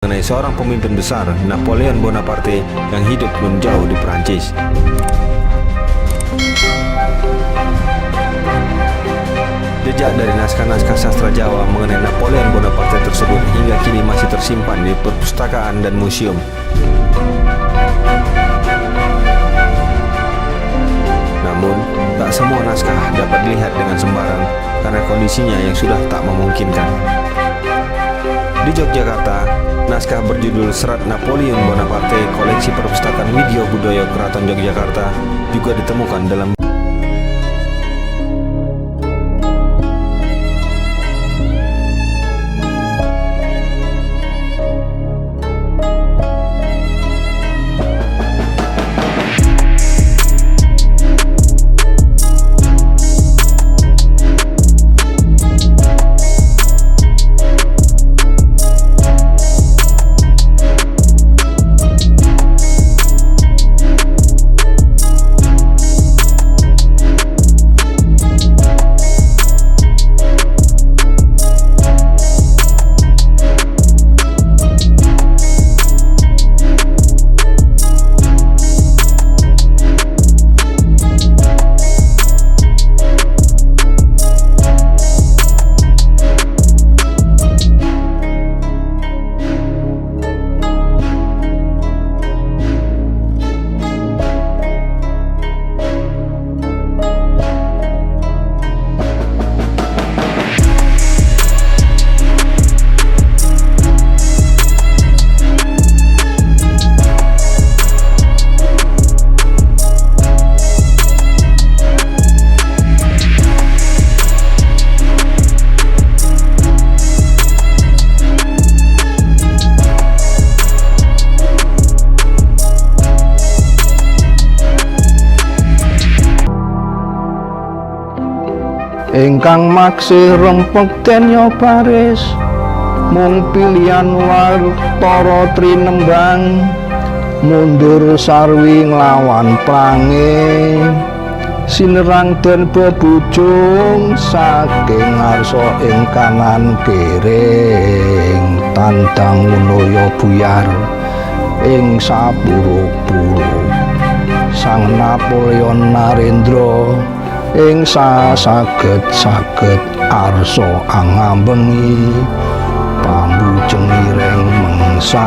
Mengenai seorang pemimpin besar, Napoleon Bonaparte, yang hidup nun jauh di Perancis. Jejak dari naskah-naskah sastra Jawa mengenai Napoleon Bonaparte tersebut hingga kini masih tersimpan di perpustakaan dan museum. Namun, tak semua naskah dapat dilihat dengan sembarang karena kondisinya yang sudah tak memungkinkan. Di Yogyakarta, naskah berjudul Serat Napoleon Bonaparte koleksi perpustakaan Widya Budaya Keraton Yogyakarta juga ditemukan dalam ingkang maksih rempeg denyo baris mung pilihan wartara trinembang mundur sarwi nglawan prange sinerang den bebujung saking ngarsa ing kanan kiring tandang ngunoyo buyar ing sapuruk-puruk sang Napoleon Narendra ing saged arsa angambengi pambujengireng mengsa.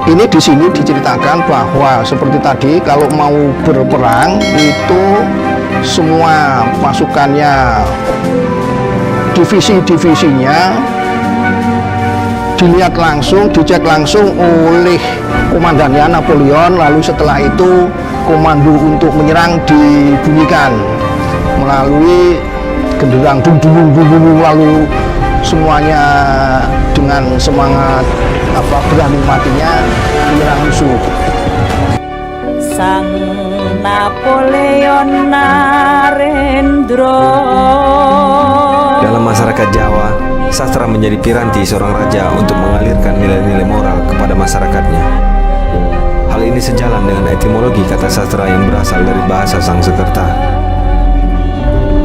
Ini di sini diceritakan bahwa seperti tadi kalau mau berperang itu semua pasukannya, divisi-divisinya dilihat langsung, dicek langsung oleh komandannya Napoleon, lalu setelah itu komando untuk menyerang dibunyikan melalui genderang dung lalu semuanya dengan semangat berani matinya menyerang musuh. Sang Napoleon Narendra. Dalam masyarakat Jawa, sastra menjadi piranti seorang raja untuk mengalirkan nilai-nilai moral kepada masyarakatnya. Hal ini sejalan dengan etimologi kata sastra yang berasal dari bahasa Sangsekerta.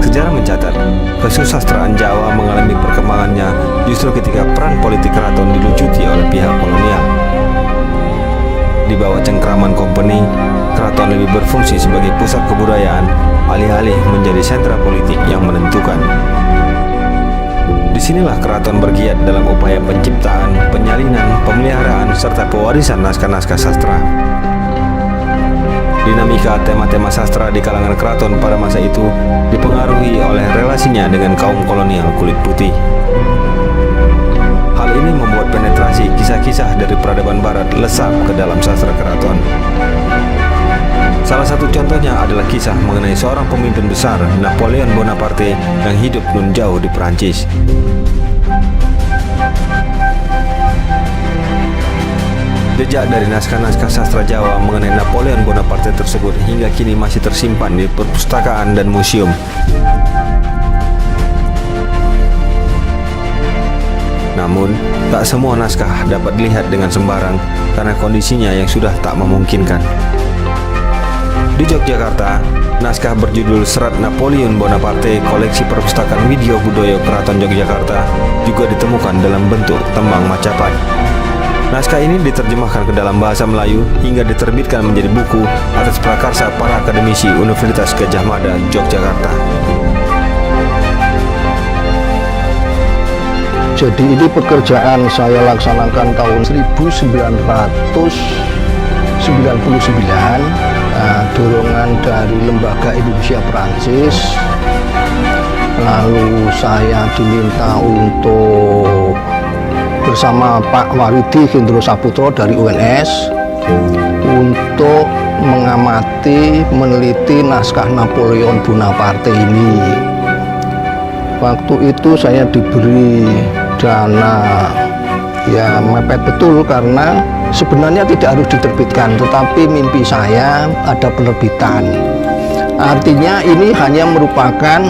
Sejarah mencatat, kesusastraan Jawa mengalami perkembangannya justru ketika peran politik keraton dilucuti oleh pihak kolonial. Di bawah cengkraman kompeni, keraton lebih berfungsi sebagai pusat kebudayaan, alih-alih menjadi sentra politik yang menentukan. Disinilah keraton bergiat dalam upaya penciptaan, penyalinan, pemeliharaan, serta pewarisan naskah-naskah sastra. Dinamika tema-tema sastra di kalangan keraton pada masa itu dipengaruhi oleh relasinya dengan kaum kolonial kulit putih. Hal ini membuat penetrasi kisah-kisah dari peradaban barat lesap ke dalam sastra keraton. Salah satu contohnya adalah kisah mengenai seorang pemimpin besar, Napoleon Bonaparte, yang hidup nun jauh di Perancis. Jejak dari naskah-naskah sastra Jawa mengenai Napoleon Bonaparte tersebut hingga kini masih tersimpan di perpustakaan dan museum. Namun, tak semua naskah dapat dilihat dengan sembarang karena kondisinya yang sudah tak memungkinkan. Di Yogyakarta, naskah berjudul Serat Napoleon Bonaparte koleksi perpustakaan Widya Budaya Keraton Yogyakarta juga ditemukan dalam bentuk tembang Macapat. Naskah ini diterjemahkan ke dalam bahasa Melayu hingga diterbitkan menjadi buku atas prakarsa para akademisi Universitas Gadjah Mada, Yogyakarta. Jadi ini pekerjaan saya laksanakan tahun 1999, dorongan dari Lembaga Indonesia Perancis. Lalu saya diminta untuk bersama Pak Waridi Hendro Saputro dari UNS untuk mengamati, meneliti naskah Napoleon Bonaparte ini. Waktu itu saya diberi dana ya mepet betul, karena sebenarnya tidak harus diterbitkan, tetapi mimpi saya ada penerbitan. Artinya ini hanya merupakan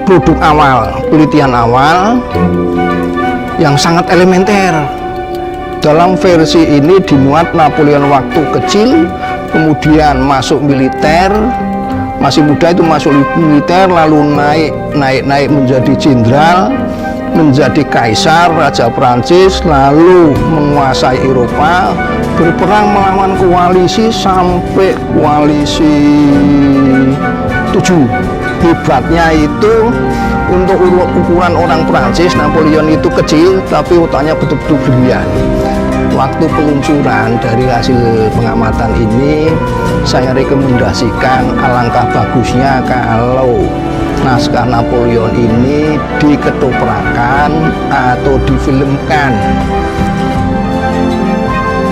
produk awal, penelitian awal yang sangat elementer. Dalam versi ini dimuat Napoleon waktu kecil, kemudian masuk militer, masih muda itu masuk militer, lalu naik menjadi jenderal, menjadi kaisar, raja Prancis, lalu menguasai Eropa, berperang melawan koalisi sampai koalisi 7. Hebatnya itu untuk ukuran orang Prancis, Napoleon itu kecil tapi otaknya betul-betul brilian. Waktu peluncuran dari hasil pengamatan ini, saya rekomendasikan alangkah bagusnya kalau naskah Napoleon ini diketoprakan atau difilmkan.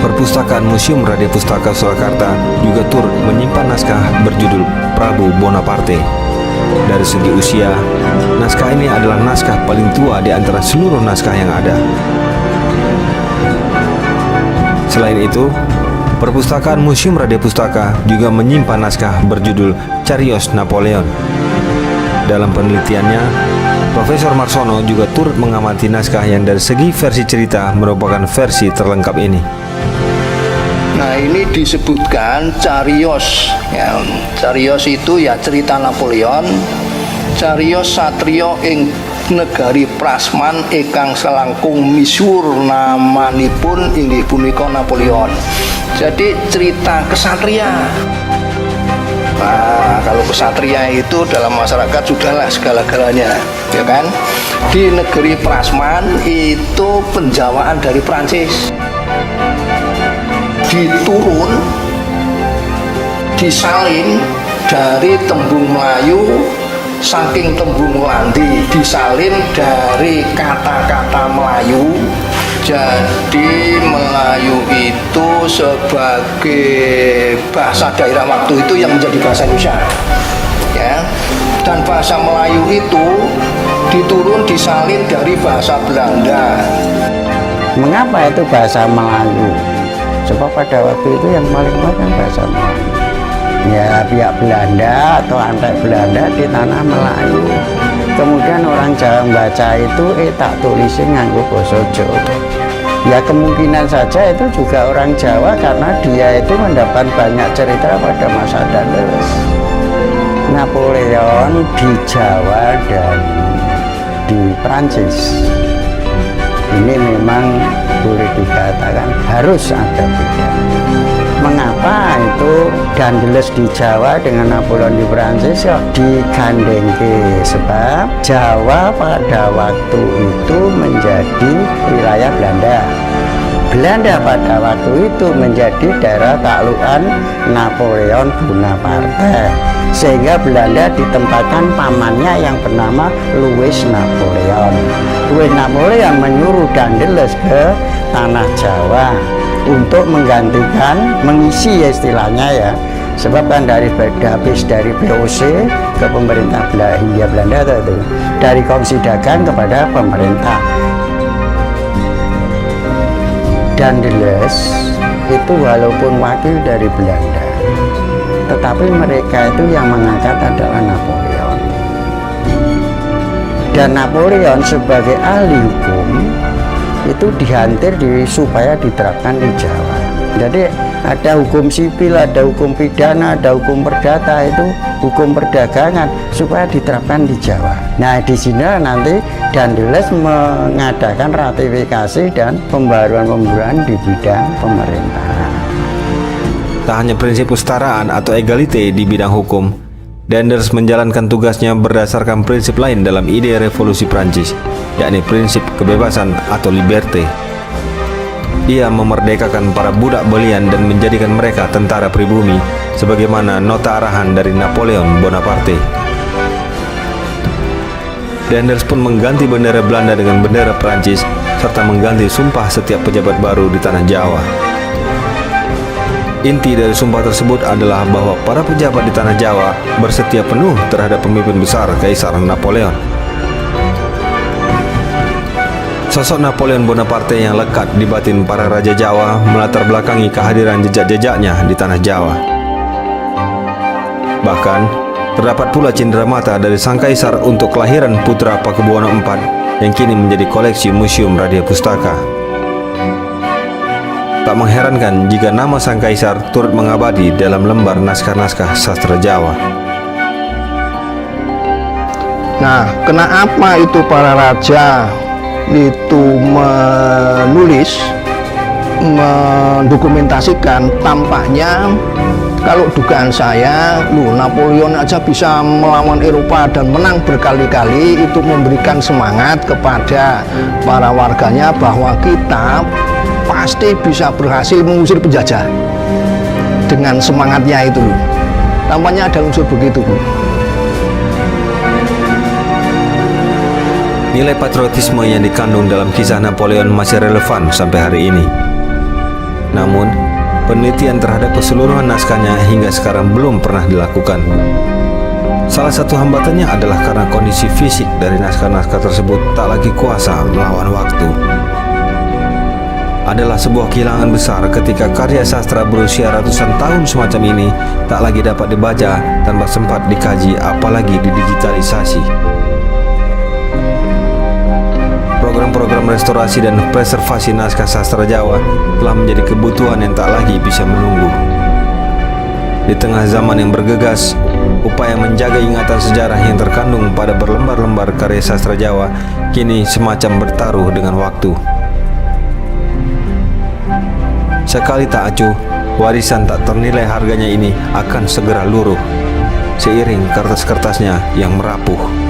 Perpustakaan Museum Radia Pustaka Surakarta juga turut menyimpan naskah berjudul Prabu Bonaparte. Dari segi usia, naskah ini adalah naskah paling tua di antara seluruh naskah yang ada. Selain itu, Perpustakaan Museum Radia Pustaka juga menyimpan naskah berjudul Cariyos Napoleon. Dalam penelitiannya, Profesor Marsono juga turut mengamati naskah yang dari segi versi cerita merupakan versi terlengkap ini. Nah, ini disebutkan Cariyos ya. Cariyos itu ya cerita Napoleon. Cariyos satrio ing negari Prasman ingkang selangkung misuwur namanipun inggih punika Napoleon. Jadi cerita kesatria. Nah, kalau kesatria itu dalam masyarakat sudahlah segala-galanya, ya kan? Di negeri Prasman itu penjawaan dari Prancis. Diturun, disalin dari tembung Melayu, saking tembung Landi, disalin dari kata-kata Melayu. Jadi Melayu itu sebagai bahasa daerah waktu itu yang menjadi bahasa Indonesia, ya. Dan bahasa Melayu itu diturun disalin dari bahasa Belanda. Mengapa itu bahasa Melayu? Sebab pada waktu itu yang paling kuat kan bahasa Melayu. Ya, pihak Belanda atau antek Belanda di tanah Melayu. Kemudian orang Jawa membaca itu tak tulisin nganggo basa Jawa. Ya kemungkinan saja itu juga orang Jawa karena dia itu mendapat banyak cerita pada masa Danes. Napoleon di Jawa dan di Prancis ini memang boleh dikatakan harus ada beda. Mengapa itu Danes di Jawa dengan Napoleon di Prancis ya digandengke? Sebab Jawa pada waktu itu menjadi wilayah Belanda. Belanda pada waktu itu menjadi daerah taklukan Napoleon Bonaparte, sehingga Belanda ditempatkan pamannya yang bernama Louis Napoleon. Louis Napoleon menyuruh Danes ke tanah Jawa untuk menggantikan, mengisi ya istilahnya ya, sebab kan habis dari VOC ke pemerintah Hindia Belanda itu, dari kongsi dagang kepada pemerintah. Danes itu walaupun wakil dari Belanda, tetapi mereka itu yang mengangkat adalah Napoleon. Dan Napoleon sebagai ahli hukum itu dihantir supaya diterapkan di Jawa. Jadi ada hukum sipil, ada hukum pidana, ada hukum perdata, itu hukum perdagangan supaya diterapkan di Jawa. Nah, di sini nanti Dandeles mengadakan ratifikasi dan pembaruan-pembaruan di bidang pemerintahan. Tak hanya prinsip kesetaraan atau egalite di bidang hukum, Daendels menjalankan tugasnya berdasarkan prinsip lain dalam ide revolusi Prancis, yakni prinsip kebebasan atau liberté. Ia memerdekakan para budak belian dan menjadikan mereka tentara pribumi, sebagaimana nota arahan dari Napoleon Bonaparte. Daendels pun mengganti bendera Belanda dengan bendera Prancis, serta mengganti sumpah setiap pejabat baru di tanah Jawa. Inti dari sumpah tersebut adalah bahwa para pejabat di tanah Jawa bersetia penuh terhadap pemimpin besar Kaisar Napoleon. Sosok Napoleon Bonaparte yang lekat di batin para raja Jawa melatar belakangi kehadiran jejak-jejaknya di tanah Jawa. Bahkan, terdapat pula cenderamata dari sang kaisar untuk kelahiran putra Pakubuwono IV yang kini menjadi koleksi Museum Radia Pustaka. Tak mengherankan jika nama sang kaisar turut mengabadi dalam lembar naskah-naskah sastra Jawa. Nah, kenapa itu para raja itu menulis, mendokumentasikan? Tampaknya kalau dugaan saya, Napoleon aja bisa melawan Eropa dan menang berkali-kali, itu memberikan semangat kepada para warganya bahwa kita pasti bisa berhasil mengusir penjajah. Dengan semangatnya itu, tampaknya ada unsur begitu, Bu. Nilai patriotisme yang dikandung dalam kisah Napoleon masih relevan sampai hari ini. Namun, penelitian terhadap keseluruhan naskahnya hingga sekarang belum pernah dilakukan. Salah satu hambatannya adalah karena kondisi fisik dari naskah-naskah tersebut tak lagi kuasa melawan waktu. Adalah sebuah kehilangan besar ketika karya sastra berusia ratusan tahun semacam ini tak lagi dapat dibaca tanpa sempat dikaji, apalagi didigitalisasi. Program-program restorasi dan preservasi naskah sastra Jawa telah menjadi kebutuhan yang tak lagi bisa menunggu. Di tengah zaman yang bergegas, upaya menjaga ingatan sejarah yang terkandung pada berlembar-lembar karya sastra Jawa kini semacam bertaruh dengan waktu. Sekali tak acuh, warisan tak ternilai harganya ini akan segera luruh seiring kertas-kertasnya yang merapuh.